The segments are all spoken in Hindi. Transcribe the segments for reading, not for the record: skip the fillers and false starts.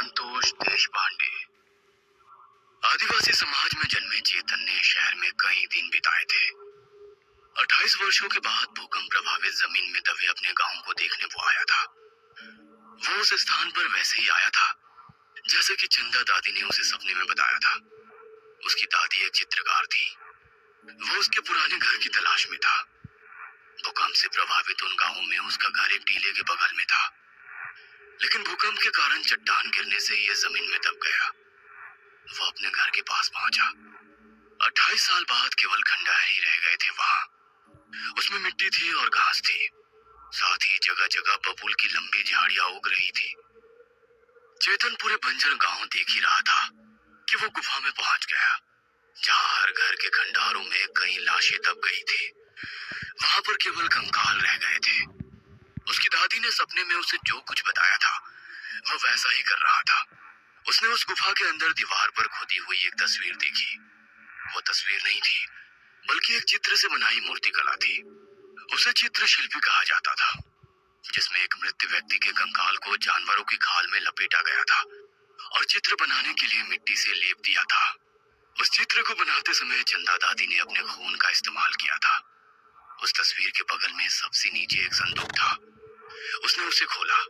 संतोष देशपांडे। आदिवासी समाज में जन्मे चेतन ने शहर में कई दिन बिताए थे। 28 वर्षों के बाद भूकंप प्रभावित जमीन में दबे अपने गांव को देखने वो आया था। वो उस स्थान पर वैसे ही आया था जैसे कि चंदा दादी ने उसे सपने में बताया था। उसकी दादी एक चित्रकार थी। वो उसके पुराने घर की तलाश में था। भूकंप से प्रभावित उन गांवों में उसका घर एक टीले के बगल में था, लेकिन भूकंप के कारण चट्टान गिरने से यह जमीन में दब गया। वो अपने घर के पास पहुंचा। 28 साल बाद केवल खंडहर ही रह गए थे वहां। उसमें मिट्टी थी और घास थी, साथ ही जगह जगह बबूल की लंबी झाड़ियां उग रही थी। चेतन पूरे बंजर गांव देख ही रहा था कि वो गुफा में पहुंच गया, जहां हर घर के खंडहरों में कई लाशें दब गई थी। वहां पर केवल कंकाल रह गए थे। उसकी दादी ने सपने में उसे जो कुछ बताया था वो वैसा ही कर रहा था। उसने उस गुफा के अंदर दीवार पर खुदी हुई एक तस्वीर देखी। वो तस्वीर नहीं थी, बल्कि एक चित्र से बनाई मूर्ति कला थी। उसे चित्र शिल्पी कहा जाता था, जिसमें एक मृत व्यक्ति के कंकाल को जानवरों की खाल में लपेटा गया था और चित्र बनाने के लिए मिट्टी से लेप दिया था। उस चित्र को बनाते समय चंदा दादी ने अपने खून का इस्तेमाल किया था। उस तस्वीर के बगल में सबसे नीचे एक संदूक था। उसने उसे खोला।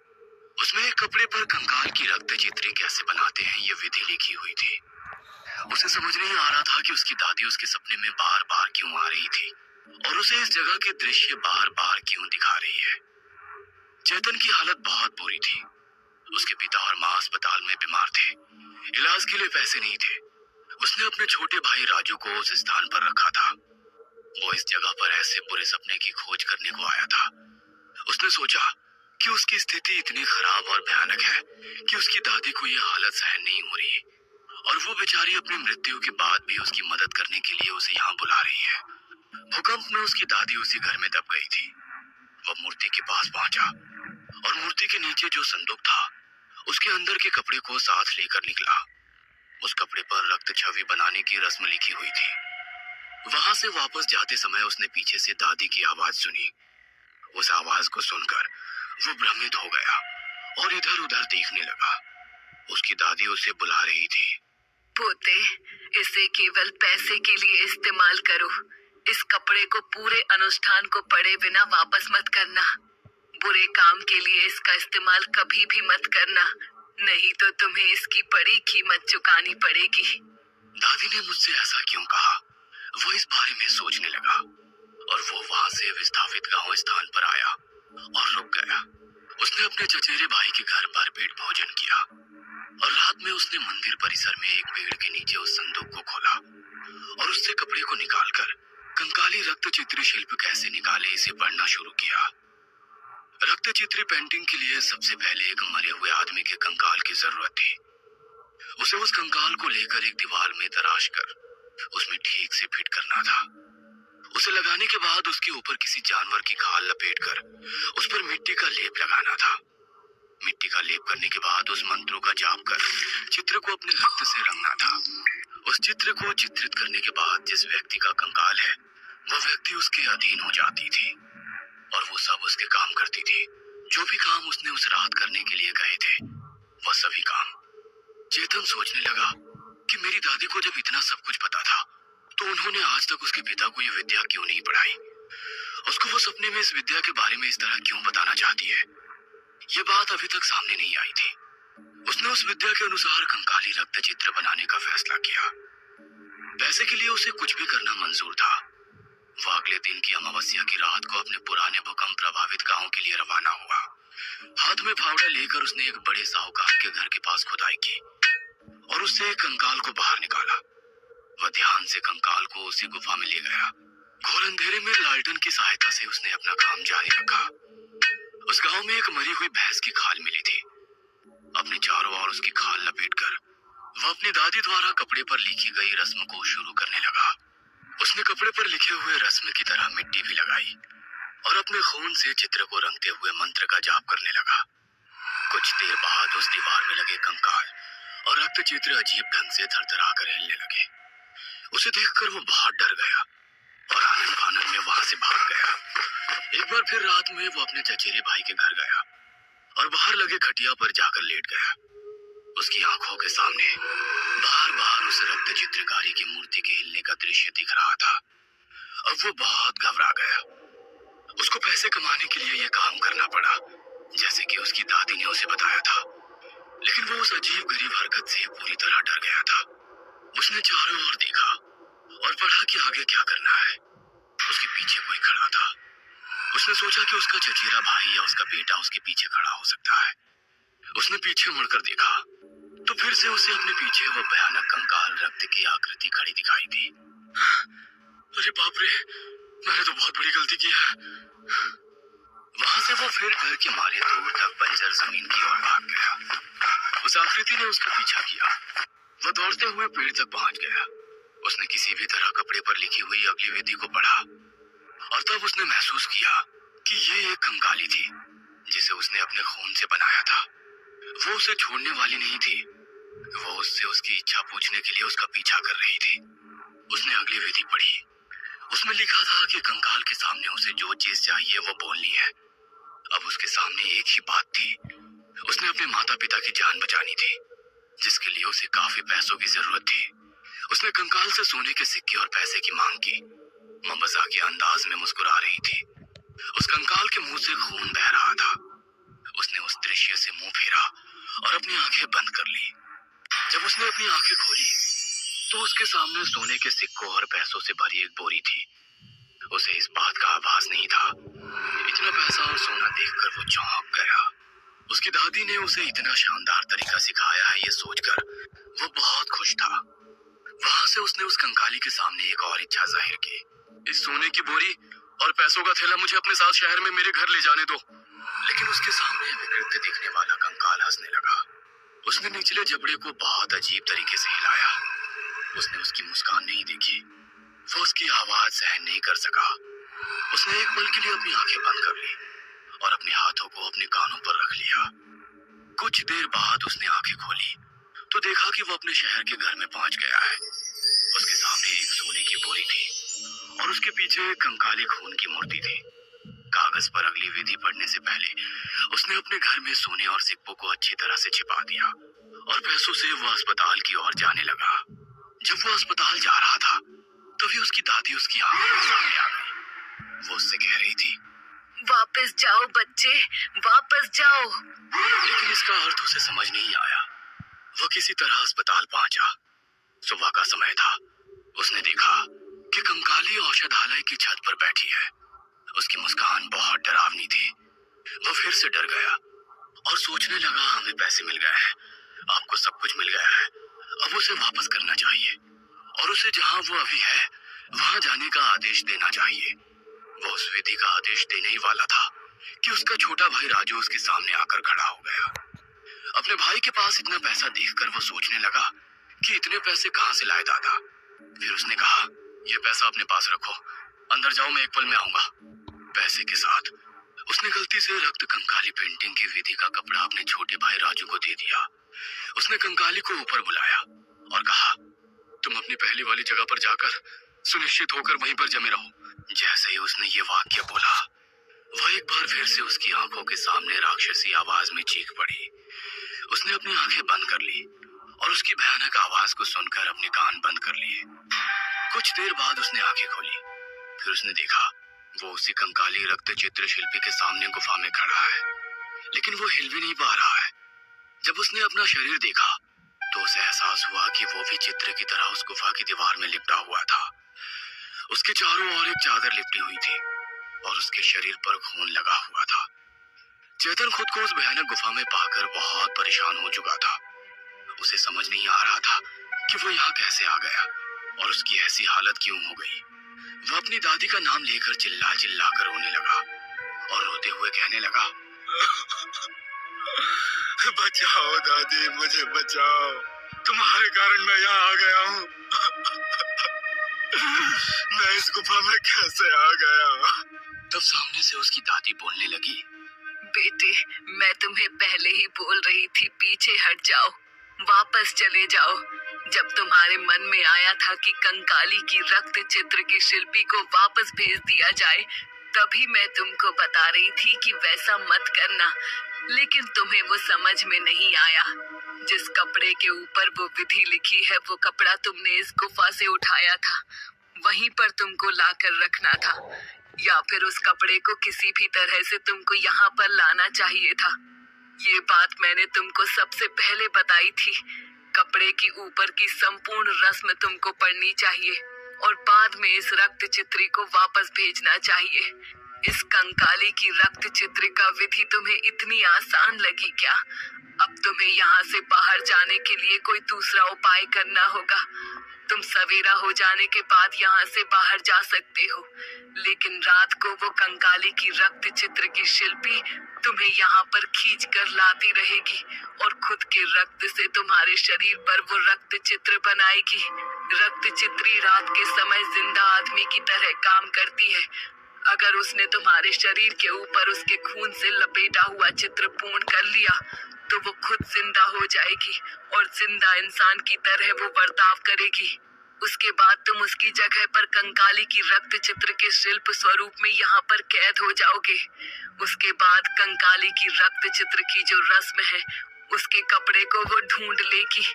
उसमें एक कपड़े पर कंकाल की रक्त चित्र कैसे बनाते हैं ये विधि लिखी हुई थी। उसे समझ नहीं आ रहा था कि उसकी दादी उसके सपने में बार बार क्यों आ रही थी और उसे इस जगह के दृश्य बार बार क्यों दिखा रही है। चेतन की हालत बहुत बुरी थी। उसके पिता और माँ अस्पताल में बीमार थे। इलाज के लिए पैसे नहीं थे। उसने अपने छोटे भाई राजू को उस स्थान पर रखा था। वो इस जगह पर ऐसे बुरे सपने की खोज करने को आया था। उसने सोचा कि उसकी स्थिति इतनी खराब और भयानक है कि उसकी दादी को यह हालत सहन नहीं हो रही और वो बेचारी अपनी मृत्यु के बाद भी उसकी मदद करने के लिए उसे यहाँ बुला रही है। भूकंप में उसकी दादी उसी घर में दब गई थी। वह मूर्ति के पास पहुंचा और मूर्ति के नीचे जो संदूक था उसके अंदर के कपड़े को साथ लेकर निकला। उस कपड़े पर रक्त छवि बनाने की रस्म लिखी हुई थी। वहां से वापस जाते समय उसने पीछे से दादी की आवाज सुनी। उस आवाज को सुनकर वो भ्रमित हो गया और इधर उधर देखने लगा। उसकी दादी उसे बुला रही थी। पोते, इसे केवल पैसे के लिए इस्तेमाल करो। इस कपड़े को पूरे अनुष्ठान को पढ़े बिना वापस मत करना। बुरे काम के लिए इसका इस्तेमाल कभी भी मत करना, नहीं तो तुम्हें इसकी बड़ी कीमत चुकानी पड़ेगी। दादी ने मुझसे ऐसा क्यों कहा? वो इस बारे में सोचने लगा और वो वहां से विस्थापित गांव स्थान पर आया और रुक गया। उसने अपने चचेरे भाई के घर पर पेट भोजन किया और रात में उसने मंदिर परिसर में एक पेड़ के नीचे उस संदूक को खोला और उससे कपड़े को निकालकर कंकाली रक्त चित्र शिल्प कैसे निकाले इसे पढ़ना शुरू किया। रक्त चित्र पेंटिंग के लिए सबसे पहले एक मरे हुए आदमी के कंकाल की जरूरत थी। उसे उस कंकाल को लेकर एक दीवार में तराश कर उसमें ठीक से फिट करना था। उसे लगाने के बाद उसके ऊपर किसी जानवर की खाल लपेटकर उस पर मिट्टी का लेप लगाना था। मिट्टी का लेप करने के बाद उस मंत्रों का जाप कर चित्र को अपने रक्त से रंगना था। उस चित्र को चित्रित करने के बाद जिस व्यक्ति का कंकाल है वह व्यक्ति उसके अधीन हो जाती थी और वो सब उसके काम करती थी। जो भी काम उसने उस रात करने के लिए कहे थे वह सभी काम। चेतन सोचने लगा कि मेरी दादी को जब इतना सब कुछ पता था तो उन्होंने आज तक उसके पिता को यह विद्या क्यों नहीं पढ़ाई। उसको वो सपने में इस विद्या के बारे में इस तरह क्यों बताना चाहती है, ये बात अभी तक सामने नहीं आई थी। उसने उस विद्या के अनुसार कंकाली रक्त चित्र बनाने का फैसला किया। पैसे के लिए उसे कुछ भी करना मंजूर था। वह अगले दिन की अमावस्या की रात को अपने पुराने भूकंप प्रभावित गांव के लिए रवाना हुआ। हाथ में फावड़ा लेकर उसने एक बड़े साहूकार के घर के पास खुदाई की और उससे एक कंकाल को बाहर निकाला। वह ध्यान से कंकाल को उसी गुफा में ले गया। घोर अंधेरे में लालटेन की सहायता से उसने अपना काम जारी रखा। उस गांव में एक मरी हुई भैंस की खाल मिली थी। अपने चारों ओर उसकी खाल लपेटकर वह अपनी दादी द्वारा कपड़े पर लिखी गई रस्म को शुरू करने लगा। उसने कपड़े पर लिखे हुए रस्म की तरह मिट्टी भी लगाई और अपने खून से चित्र को रंगते हुए मंत्र का जाप करने लगा। कुछ देर बाद उस दीवार में लगे कंकाल और रक्त चित्र अजीब ढंग से थरथरा कर हिलने लगे। उसे देखकर वो बहुत डर गया और आनंद फानन में वहां से भाग गया। एक बार फिर रात में वो अपने चचेरे भाई के घर गया और बाहर लगे खटिया पर जाकर लेट गया। उसकी आंखों के सामने बार बार उस रक्त चित्रकारी की मूर्ति के हिलने का दृश्य दिख रहा था। अब वो बहुत घबरा गया। उसको पैसे कमाने के लिए यह काम करना पड़ा, जैसे कि उसकी दादी ने उसे बताया था। लेकिन वो उस अजीब गरीब हरकत से पूरी तरह डर गया था। उसने चारों ओर देखा और पढ़ा कि आगे क्या करना है। उसके पीछे कोई खड़ा था। उसने सोचा कि उसका चचेरा भाई या उसका बेटा उसके पीछे खड़ा हो सकता है। उसने पीछे मुड़कर देखा तो फिर से उसे अपने पीछे वो भयानक कंकाल रक्त की आकृति खड़ी दिखाई दी। अरे बाप रे, मैंने तो बहुत बड़ी गलती की है। वहां से वो फिर डर के मारे दूर तक बंजर जमीन की ओर भाग गया। उस आकृति ने उसका पीछा किया। वो दौड़ते हुए पेड़ तक पहुंच गया। उसने किसी भी तरह कपड़े पर लिखी हुई अगली विधि को पढ़ा और तब उसने महसूस किया कि ये एक कंकाली थी जिसे उसने अपने खून से बनाया था। वो उसे छोड़ने वाली नहीं थी। वो उससे उसकी इच्छा पूछने के लिए उसका पीछा कर रही थी। उसने अगली विधि पढ़ी। उसमें लिखा था कि कंकाल के सामने उसे जो चीज चाहिए वो बोलनी है। अब उसके सामने एक ही बात थी। उसने अपने माता पिता की जान बचानी थी, जिसके लिए उसे काफी पैसों की जरूरत थी। उसने कंकाल से सोने के सिक्के और पैसे की मांग की। मजाकिया अंदाज में मुस्कुरा रही थी। उस कंकाल के मुंह से खून बह रहा था। उसने उस दृश्य से मुंह फेरा और अपनी आंखें बंद कर ली। जब उसने अपनी आंखें खोली तो उसके सामने सोने के सिक्कों और पैसों से भरी एक बोरी थी। उसे इस बात का आभास नहीं था। इतना पैसा और सोना देखकर वो चौंक गया। उसकी दादी ने उसे इतना शानदार तरीका सिखाया है ये सोचकर वो बहुत खुश था। वहां से उसने उस कंकाली के सामने एक और इच्छा जाहिर की। इस सोने की बोरी और पैसों का थैला मुझे अपने साथ शहर में मेरे घर ले जाने दो। लेकिन उसके सामने विकृत दिखने वाला कंकाल हंसने लगा। उसने निचले जबड़े को बहुत अजीब तरीके से हिलाया। उसने उसकी मुस्कान नहीं देखी। वो उसकी आवाज सहन नहीं कर सका। उसने एक पल के लिए अपनी आंखें बंद कर ली और अपने हाथों को अपने कानों पर रख लिया। कुछ देर बाद उसने आंखें खोली तो देखा कि वो अपने शहर के घर में पहुंच गया है। उसके सामने एक सोने की बोरी थी और उसके पीछे एक कंकाली खून की मूर्ति थी। कागज पर अगली विधि पढ़ने से पहले उसने अपने घर में सोने और सिक्कों को अच्छी तरह से छिपा दिया और पैसों से वो अस्पताल की ओर जाने लगा। जब वो अस्पताल जा रहा था तभी उसकी दादी उसकी आंखों के सामने आ गई। वो उससे कह रही थी, वापस जाओ बच्चे, वापस जाओ। लेकिन इसका अर्थ उसे समझ नहीं आया। वो किसी तरह अस्पताल पहुंचा। सुबह का समय था। उसने देखा कि कंकाली औषधालय की छत पर बैठी है। उसकी मुस्कान बहुत डरावनी थी। वो फिर से डर गया और सोचने लगा, हमें पैसे मिल गए हैं, आपको सब कुछ मिल गया है, अब उसे वापस करना चाहिए और उसे जहां वो अभी है वहां जाने का आदेश देना चाहिए। वो उस विधि का आदेश देने ही वाला था कि उसका छोटा भाई राजू उसके सामने आकर खड़ा हो गया। अपने भाई के पास इतना पैसा देखकर वो सोचने लगा कि इतने पैसे कहां से लाए दादा। फिर उसने कहा, ये पैसा अपने पास रखो, अंदर जाओ, मैं एक पल में आऊंगा। पैसे के साथ उसने गलती से रक्त कंकाली पेंटिंग की विधि का कपड़ा अपने छोटे भाई राजू को दे दिया। उसने कंकाली को ऊपर बुलाया और कहा, तुम अपनी पहली वाली जगह पर जाकर सुनिश्चित होकर वहीं पर जमे रहो। जैसे ही उसने ये वाक्य बोला वह एक बार फिर से उसकी आंखों के सामने राक्षसी आवाज में चीख पड़ी। उसने अपनी आंखें बंद कर ली और उसकी भयानक आवाज को सुनकर अपने कान बंद कर लिए। कुछ देर बाद उसने आंखें खोली। फिर उसने देखा वो उसी कंकाली रक्त चित्र शिल्पी के सामने गुफा में खड़ा है, लेकिन वो हिल भी नहीं पा रहा है। जब उसने अपना शरीर देखा तो उसे एहसास हुआ कि वो भी चित्र की तरह उस गुफा की दीवार में लिपटा हुआ था। उसके चारों ओर एक चादर लिपटी हुई थी और उसके शरीर पर खून लगा हुआ था। चेतन खुद को उस भयानक गुफा में पाकर बहुत परेशान हो चुका था। उसे समझ नहीं आ रहा था कि वो यहाँ कैसे आ गया और उसकी ऐसी हालत क्यों हो गई। वो अपनी दादी का नाम लेकर चिल्ला चिल्ला कर रोने लगा और रोते हुए कहने लगा, बचाओ दादी, मुझे बचाओ, तुम्हारे कारण मैं यहाँ आ गया हूँ। मैं इस गुफा में कैसे आ गया। तब सामने से उसकी दादी बोलने लगी, बेटे, मैं तुम्हें पहले ही बोल रही थी, पीछे हट जाओ, वापस चले जाओ। जब तुम्हारे मन में आया था कि कंकाली की रक्त चित्र की शिल्पी को वापस भेज दिया जाए, तभी मैं तुमको बता रही थी कि वैसा मत करना। लेकिन तुम्हें वो समझ में नहीं आया। जिस कपड़े के ऊपर वो विधि लिखी है, वो कपड़ा तुमने इस गुफा से उठाया था, वहीं पर तुमको लाकर रखना था, या फिर उस कपड़े को किसी भी तरह से तुमको यहाँ पर लाना चाहिए था। ये बात मैंने तुमको सबसे पहले बताई थी। कपड़े के ऊपर की संपूर्ण रस्म तुमको पढ़नी चाहिए और बाद में इस रक्त चित्री को वापस भेजना चाहिए। इस कंकाली की रक्त चित्र का विधि तुम्हें इतनी आसान लगी क्या? अब तुम्हें यहाँ से बाहर जाने के लिए कोई दूसरा उपाय करना होगा। तुम सवेरा हो जाने के बाद यहाँ से बाहर जा सकते हो, लेकिन रात को वो कंकाली की रक्त चित्र की शिल्पी तुम्हें यहाँ पर खींच कर लाती रहेगी और खुद के रक्त से तुम्हारे शरीर पर वो रक्त चित्र बनाएगी। रक्त चित्री रात के समय जिंदा आदमी की तरह काम करती है। अगर उसने तुम्हारे शरीर के ऊपर उसके खून से लपेटा हुआ चित्र पूर्ण कर लिया तो वो खुद जिंदा हो जाएगी और जिंदा इंसान की तरह वो बर्ताव करेगी। उसके बाद तुम उसकी जगह पर कंकाली की रक्त चित्र के शिल्प स्वरूप में यहाँ पर कैद हो जाओगे। उसके बाद कंकाली की रक्त चित्र की जो रस्म है, उसके कपड़े को वो ढूंढ लेगी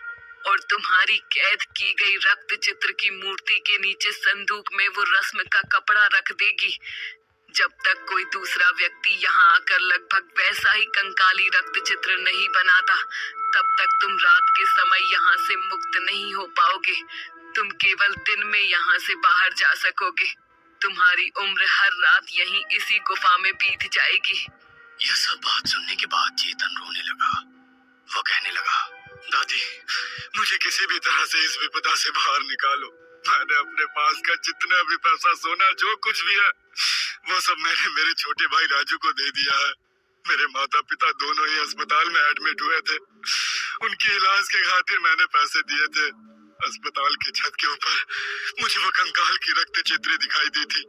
और तुम्हारी कैद की गई रक्त चित्र की मूर्ति के नीचे संदूक में वो रस्म का कपड़ा रख देगी। जब तक कोई दूसरा व्यक्ति यहाँ आकर लगभग वैसा ही कंकाली रक्त चित्र नहीं बनाता, तब तक तुम रात के समय यहाँ से मुक्त नहीं हो पाओगे। तुम केवल दिन में यहाँ से बाहर जा सकोगे। तुम्हारी उम्र हर रात यहीं इसी गुफा में बीत जाएगी। यह सब बात सुनने के बाद चेतन रोने लगा। वो कहने लगा, दादी, मुझे किसी भी तरह से इस विपदा से बाहर निकालो। मैंने अपने पास का जितना भी पैसा, सोना, जो कुछ भी है, वो सब मैंने मेरे छोटे भाई राजू को दे दिया है। मेरे माता पिता दोनों ही अस्पताल में एडमिट हुए थे। उनके इलाज के खातिर मैंने पैसे दिए थे। अस्पताल की छत के ऊपर मुझे वो कंकाल की रक्त चित्र दिखाई दी थी।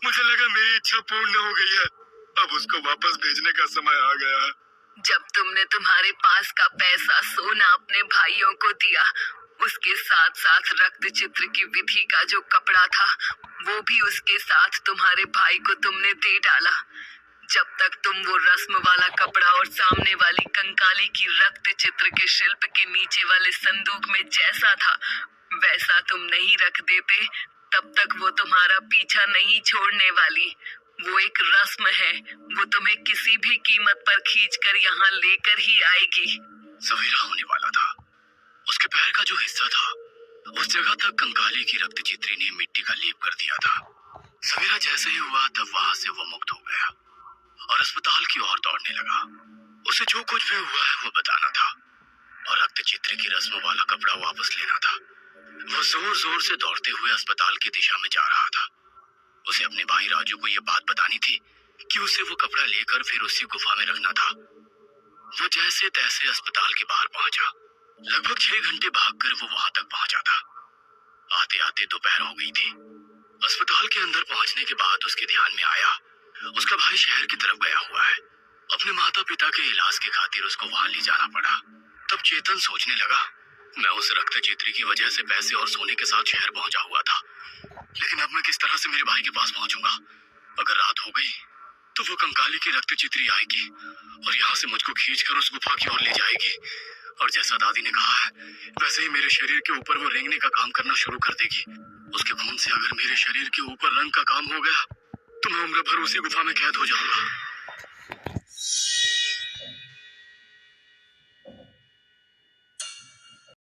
मुझे लगा मेरी इच्छा पूर्ण हो गई है, अब उसको वापस भेजने का समय आ गया है। जब तुमने तुम्हारे पास का पैसा, सोना अपने भाइयों को दिया, उसके साथ साथ रक्त चित्र की विधि का जो कपड़ा था, वो भी उसके साथ तुम्हारे भाई को तुमने दे डाला। जब तक तुम वो रस्म वाला कपड़ा और सामने वाली कंकाली की रक्त चित्र के शिल्प के नीचे वाले संदूक में जैसा था वैसा तुम नहीं रख देते, तब तक वो तुम्हारा पीछा नहीं छोड़ने वाली। वो एक रस्म है, वो तुम्हें किसी भी कीमत पर खींचकर यहाँ लेकर ही आएगी। सवेरा होने वाला था। उसके पैर का जो हिस्सा था, उस जगह तक कंकाली की रक्त चित्री ने मिट्टी का लेप कर दिया था। सवेरा जैसे ही हुआ तब वहां से वो मुक्त हो गया और अस्पताल की ओर दौड़ने लगा। उसे जो कुछ भी हुआ है वो बताना था और रक्त चित्र की रस्म वाला कपड़ा वापस लेना था। वो जोर जोर से दौड़ते हुए अस्पताल की दिशा में जा रहा था। उसे अपने भाई राजू को ये बात बतानी थी कि उसे वो कपड़ा लेकर फिर उसी गुफा में रखना था। वो जैसे तैसे अस्पताल के बाहर पहुंचा। लगभग 6 घंटे भागकर वो वहां तक पहुंचा था। आते आते दोपहर हो गई थी। अस्पताल के अंदर पहुंचने के बाद उसके ध्यान में आया उसका भाई शहर की तरफ गया हुआ है। अपने माता पिता के इलाज के खातिर उसको वहां ले जाना पड़ा। तब चेतन सोचने लगा, मैं उस रक्त चित्री की वजह से पैसे और सोने के साथ शहर पहुंचा हुआ था, लेकिन अब मैं किस तरह से मेरे भाई के पास पहुंचूंगा? अगर रात हो गई तो वो कंकाली की रक्त चित्री आएगी और यहाँ से मुझको खींचकर उस गुफा की ओर ले जाएगी और जैसा दादी ने कहा है वैसे ही मेरे शरीर के ऊपर वो रेंगने का काम करना शुरू कर देगी। उसके खून से अगर मेरे शरीर के ऊपर रंग का काम हो गया तो मैं उम्र भर उसी गुफा में कैद हो जाऊंगा।